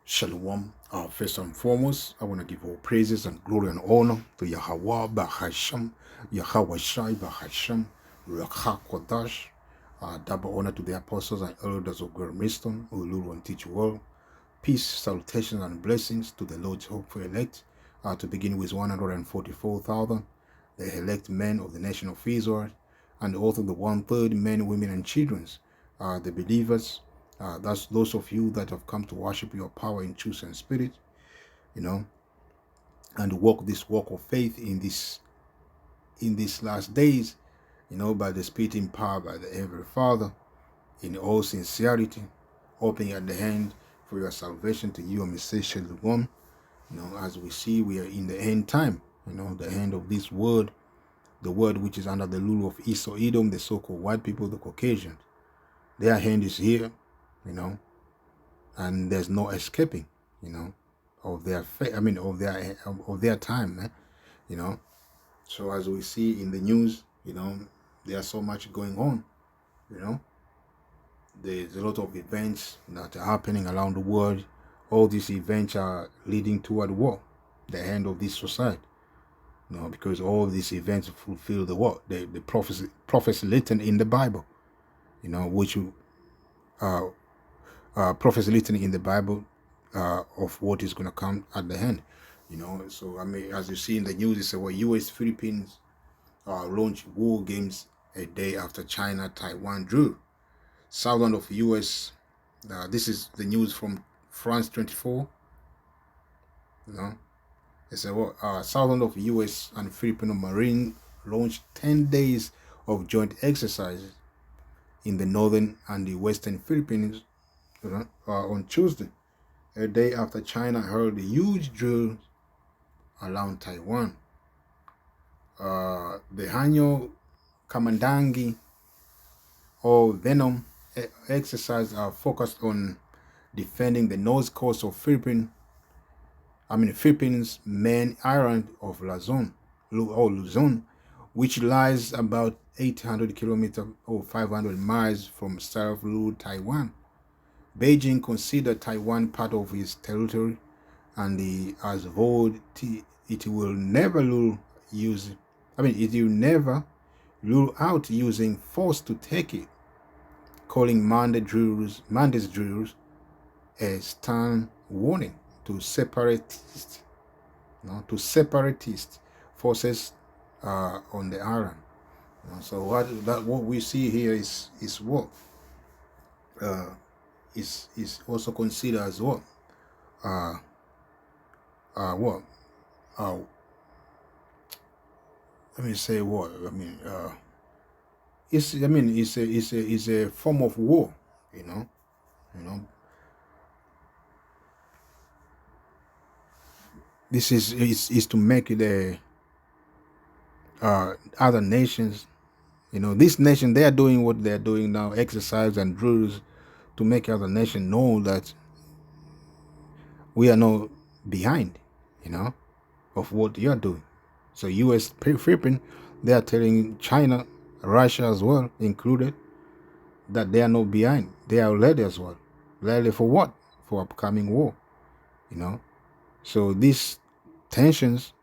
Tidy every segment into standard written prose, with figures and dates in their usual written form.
Shalom. First and foremost, I want to give all praises and glory and honor to Yahweh Bahasham, Yahweh Shai Bahasham, Rakha Kodash. Double honor to the apostles and elders of Great Wisdom, Uluru and teach you all. Peace, salutations, and blessings to the Lord's hopeful elect. To begin with 144,000, the elect men of the nation of Israel, and also the one-third men, women, and children, the believers. That's those of you that have come to worship your power in truth and spirit, you know, and walk this walk of faith in these last days, by the Spirit empowered by the Heavenly Father, in all sincerity, hoping at the hand for your salvation to you, Messiah Shalom. As we see, we are in the end time, the end of this world, the world which is under the rule of Esau Edom, the so-called white people, the Caucasians. Their hand is here, and there's no escaping, of their of their time, So as we see in the news, there's so much going on, There's a lot of events that are happening around the world. All these events are leading toward war, the end of this society. Because all these events fulfill the prophecy written in the Bible, which prophecy written in the Bible of what is going to come at the end. So as you see in the news, it said, U.S. Philippines launch war games a day after China Taiwan drew. Thousands of U.S. This is the news from France 24. It said thousands of U.S. and Filipino Marine launched 10 days of joint exercises in the northern and the western Philippines on Tuesday, a day after China held huge drills around Taiwan. The Hanyo Kamandangi or Venom exercise are focused on defending the north coast of Philippines main island of Luzon, which lies about 800 kilometers or 500 miles from self-ruled Taiwan. Beijing considered Taiwan part of its territory, and has vowed it will never rule out using force to take it, calling Monday's drills a stern warning to separatist forces on the island. So what we see here is what is also considered as what what let me say what it's a form of war, you know. This is to make the other nations, this nation, they are doing what they are doing now, exercise and drills, to make other nation know that we are not behind, of what you are doing. So U.S. Philippines, they are telling China, Russia as well included, that they are not behind. They are ready as well. Ready for what? For upcoming war, So these tensions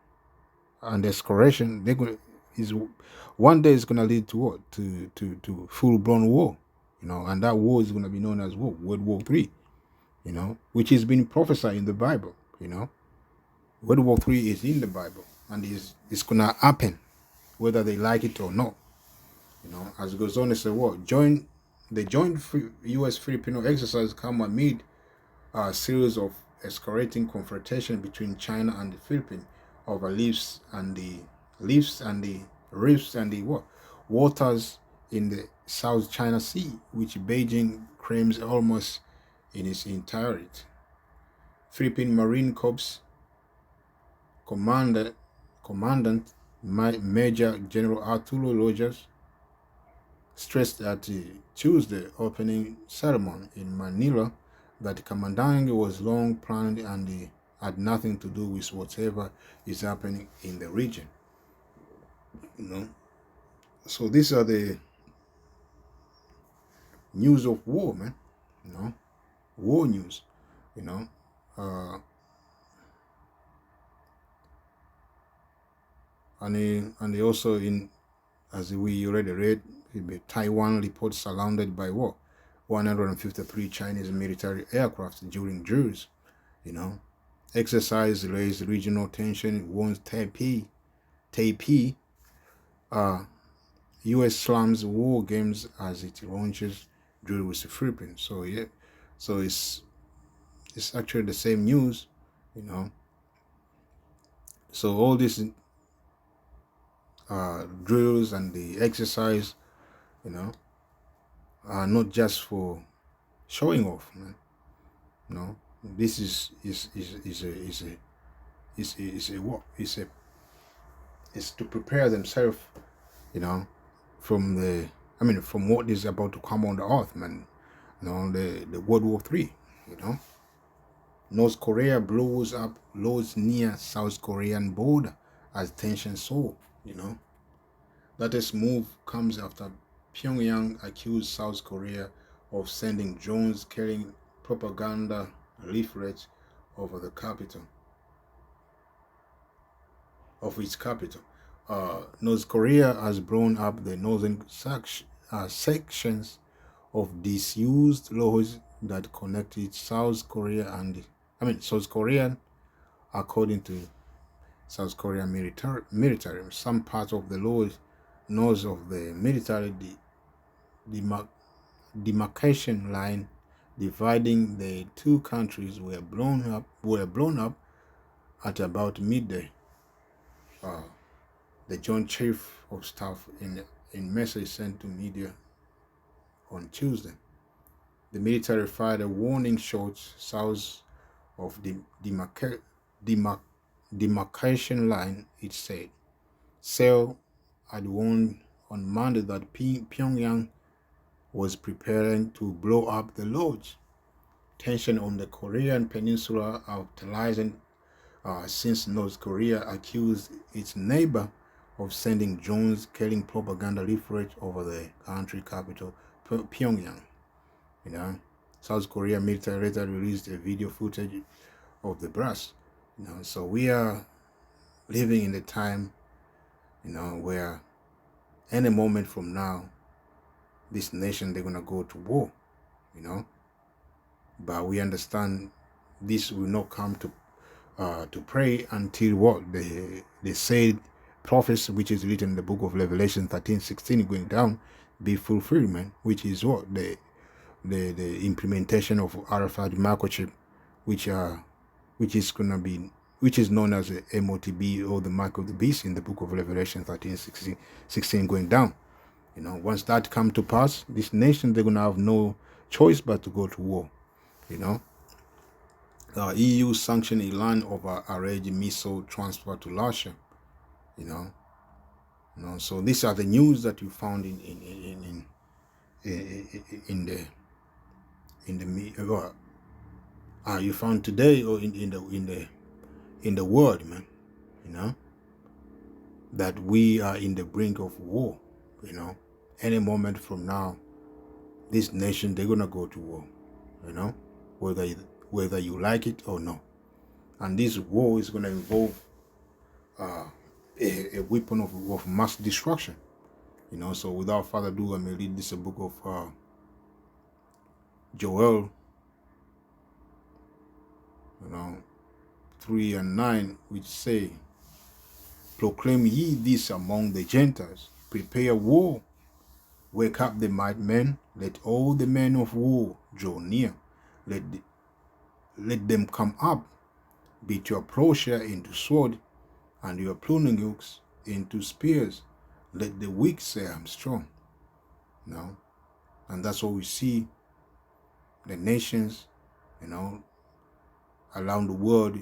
and escalation, one day is going to lead to what? To full-blown war, and that war is going to be known as what? World War III, which has been prophesied in the Bible, World War III is in the Bible, and it's going to happen, whether they like it or not. As it goes on, it says what? The joint U.S. Filipino exercise come amid a series of escalating confrontation between China and the Philippines over reefs and the waters in the South China Sea, which Beijing claims almost in its entirety. Philippine Marine Corps Commandant Major General Arturo Rogers stressed at the Tuesday opening ceremony in Manila that Kamandang was long planned and had nothing to do with whatever is happening in the region. So these are the news of war, man. War news. and they also, in as we already read, Taiwan reports surrounded by what 153 Chinese military aircraft during drills. Exercise raised regional tension, warns Taipei. U.S. slams war games as it launches drill with the Philippines. So yeah, so it's actually the same news. So all these drills and the exercise, are not just for showing off, man. This is what is to prepare themselves, from from what is about to come on the earth, man. The World War III. North Korea blows up loads near South Korean border as tension soar. Latest move comes after Pyongyang accused South Korea of sending drones carrying propaganda leaflets over the capital of its capital. North Korea has blown up the northern sections of disused roads that connected South Korea and South Korean, according to South Korean military. Some parts of the road north of the military demarcation line dividing the two countries were blown up at about midday. The Joint Chief of Staff in message sent to media on Tuesday. The military fired a warning shot south of the demarcation line, it said. Seoul had warned on Monday that Pyongyang was preparing to blow up the lodge. Tension on the Korean peninsula have risen since North Korea accused its neighbor of sending drones carrying propaganda leaflets over the country capital, Pyongyang. South Korea military later released a video footage of the blast. So we are living in the time, where any moment from now, this nation, they're gonna go to war. But we understand this will not come to pray until what they said prophecy, which is written in the book of Revelation 13:16 going down, be fulfillment, which is what the implementation of RFID microchip, which is known as the MOTB, or the mark of the beast, in the book of Revelation 13:16 going down. Once that come to pass, this nation, they're gonna have no choice but to go to war. EU sanctioned Iran over alleged missile transfer to Russia. So these are the news that you found in the you found today, or in the world, man. That we are in the brink of war. Any moment from now, this nation, they're gonna go to war. Whether you like it or not. And this war is gonna involve a weapon of mass destruction. So without further ado, I may read this book of Joel 3:9, which say, proclaim ye this among the Gentiles, prepare war, wake up the mighty men, let all the men of war draw near, let them come up, beat your plowshare into sword, and your pruning hooks into spears. Let the weak say, I'm strong. And that's what we see the nations, around the world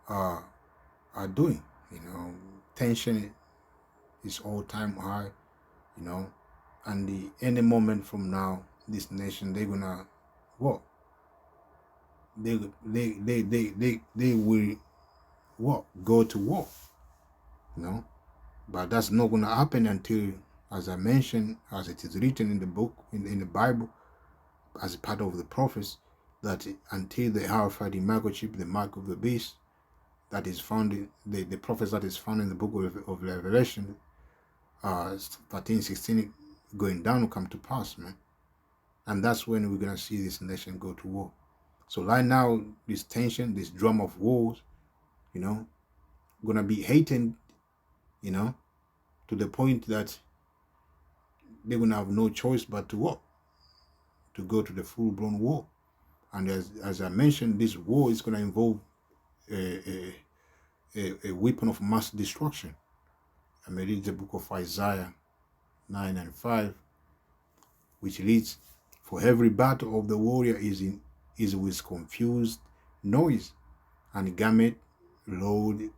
are doing. Tension is all-time high, and any moment from now, this nation, they're gonna what? They will what? Go to war. But that's not gonna happen until, as I mentioned, as it is written in the book, in the Bible, as a part of the prophets, that until the alphabet microchip, the mark of the beast, that is found in the prophets that is found in the book of Revelation, 13, 16, going down will come to pass, man. And that's when we're gonna see this nation go to war. So right now, this tension, this drum of wars, gonna be hated, to the point that they're gonna have no choice but to war, to go to the full-blown war. And as I mentioned, this war is gonna involve a weapon of mass destruction. I may read the book of Isaiah 9 and 5, which reads, "For every battle of the warrior is with confused noise, and garment loaded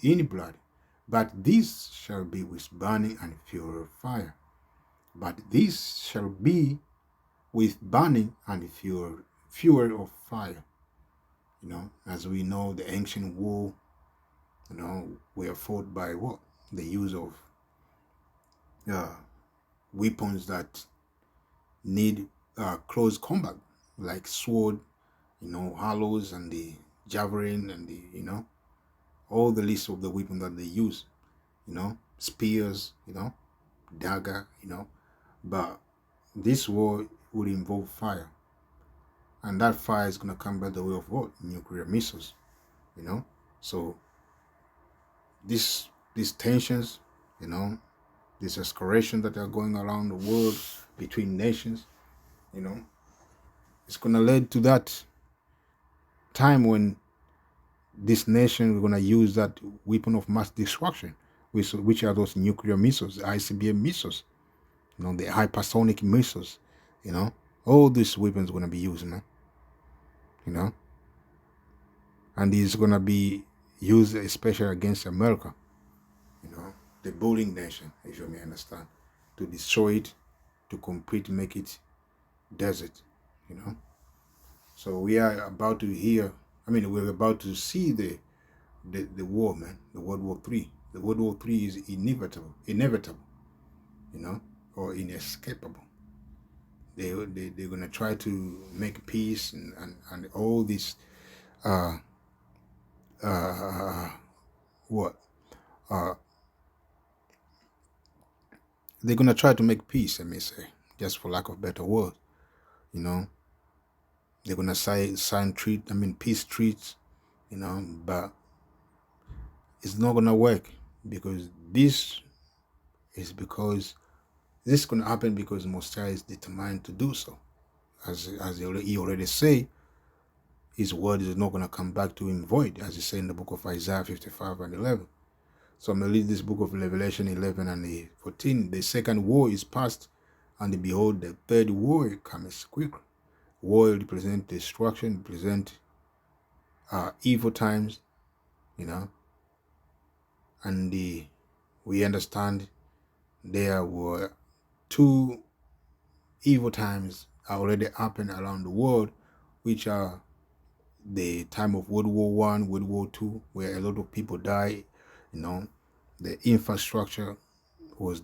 in blood. But this shall be with burning and fury of fire. But this shall be with burning and fury of fire." As we know, the ancient war, were fought by what? The use of weapons that need close combat, like sword, arrows, and the javelin, and the, all the list of the weapons that they use, spears, dagger, but this war would involve fire, and that fire is going to come by the way of what? Nuclear missiles, so these tensions, this escalation that are going around the world between nations, it's going to lead to that time when this nation is going to use that weapon of mass destruction, which are those nuclear missiles, the ICBM missiles, the hypersonic missiles, all these weapons are going to be used, man. And it's going to be used especially against America, the bullying nation, if you may understand, to destroy it, to complete, make it desert, So we are about to hear, we're about to see the war, man, the World War III. The World War III is inevitable, or inescapable. They're going to try to make peace and all this, they're going to try to make peace, let me say, just for lack of better word, They're going to sign peace treaties, but it's not going to work, because this is going to happen because Mosiah is determined to do so. As he already say, his word is not going to come back to him void, as he said in the book of Isaiah 55 and 11. So I'm going to read this book of Revelation 11 and 14. The second war is past, and behold, the third war comes quickly. War represent destruction, represent evil times, and we understand there were two evil times already happened around the world, which are the time of World War I, World War II, where a lot of people died. The infrastructure was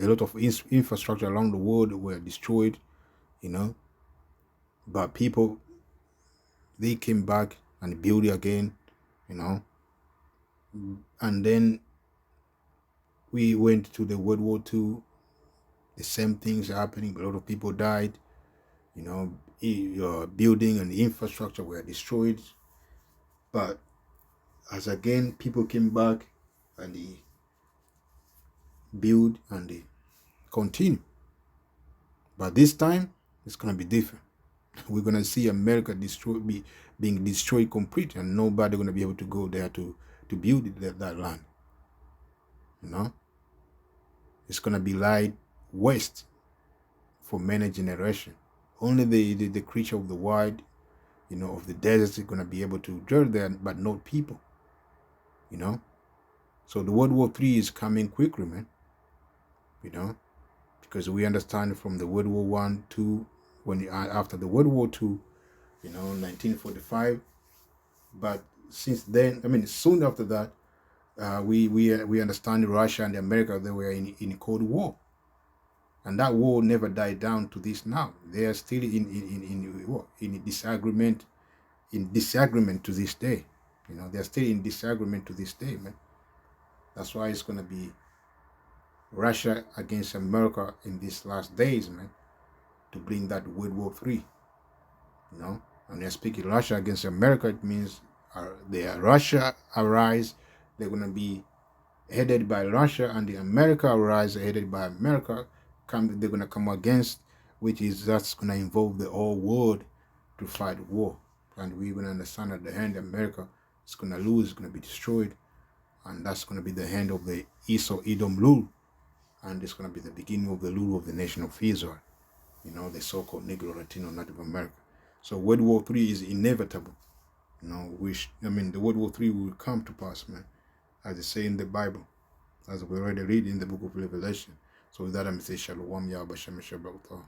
a lot of infrastructure around the world were destroyed, but people, they came back and built it again, and then we went to the World War II. The same things happening. A lot of people died. Building and infrastructure were destroyed. But as again, people came back and they build and they continue. But this time, it's going to be different. We're going to see America being destroyed completely, and nobody going to be able to go there to build that land. It's going to be laid waste for many generations. Only the creature of the wild, of the desert is going to be able to dwell there, but not people. So the World War III is coming quickly, man. Because we understand from the World War I, II, after the World War II, 1945. But since then, soon after that, we understand Russia and America, they were in Cold War. And that war never died down to this now. They are still in disagreement, to this day. They're still in disagreement to this day, man. That's why it's gonna be Russia against America in these last days, man, to bring that World War III. And they're speaking Russia against America. It means Russia arise, they're gonna be headed by Russia, and the America arise headed by America. They're gonna come against, that's gonna involve the whole world to fight war. And we're gonna understand at the end America is gonna lose, gonna be destroyed, and that's gonna be the end of the Esau Edom rule, and it's gonna be the beginning of the rule of the nation of Israel. The so-called Negro, Latino, Native America. So World War III is inevitable. The World War III will come to pass, man, as it say in the Bible, as we already read in the book of Revelation. So with that, I'm saying Shalom, Yahweh Shem Shabbat.